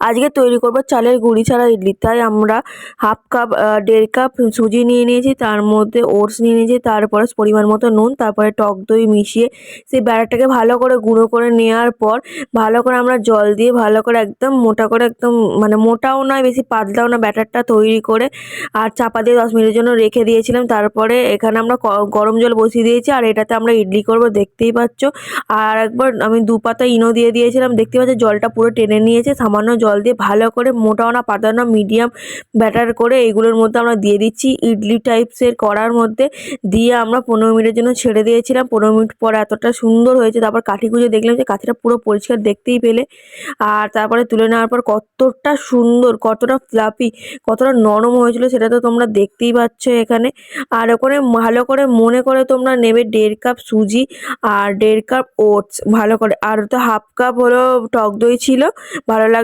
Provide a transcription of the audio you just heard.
আজকে তৈরি করব চালের গুঁড়ি ছাড়া ইডলি। তাই আমরা হাফ কাপ 1.5 কাপ সুজি নিয়ে নিয়েছি, তার মধ্যে ওটস নিয়ে নিয়েছি, তারপরে পরিমাণ মতো নুন, তারপরে টক দই মিশিয়ে সেই ব্যাটারটাকে ভালো করে গুঁড়ো করে নেওয়ার পর ভালো করে আমরা জল দিয়ে ভালো করে একদম মোটা করে, একদম মানে মোটাও নয় বেশি পাতলাও না, ব্যাটারটা তৈরি করে আর চাপা দিয়ে 10 মিনিটের জন্য রেখে দিয়েছিলাম। তারপরে এখানে আমরা গরম জল বসিয়ে দিয়েছি আর এটাতে আমরা ইডলি করব, দেখতেই পাচ্ছ। আর একবার আমি 2 পাতা ইনো দিয়ে দিয়েছিলাম, দেখতে পাচ্ছ জলটা পুরো টেনে নিয়েছে। সামান্য জল দিয়ে ভালো করে মোটাও না পাতলাও না মিডিয়াম ব্যাটার করে এইগুলোর মধ্যে আমরা দিয়ে দিচ্ছি ইডলি টাইপসের কড়ার মধ্যে। দিয়ে আমরা 15 মিনিটের জন্য ছেড়ে দিয়েছিলাম। 15 মিনিট পর এতটা সুন্দর হয়েছে, তারপর কাঠি গুঁজে দেখলাম যে কাঠিটা পুরো পরিষ্কার, দেখতেই পেলে। আর তারপরে তুলে নেওয়ার পর কতটা সুন্দর, কতটা ফ্লাফি, কতটা নরম হয়েছিল সেটা তো তোমরা দেখতেই পাচ্ছ এখানে। আর ওখানে ভালো করে মনে করে তোমরা নেবে 1.5 কাপ সুজি আর 1.5 কাপ ওটস ভালো করে, আর তো হাফ কাপ হলো টক দই ছিল। ভালো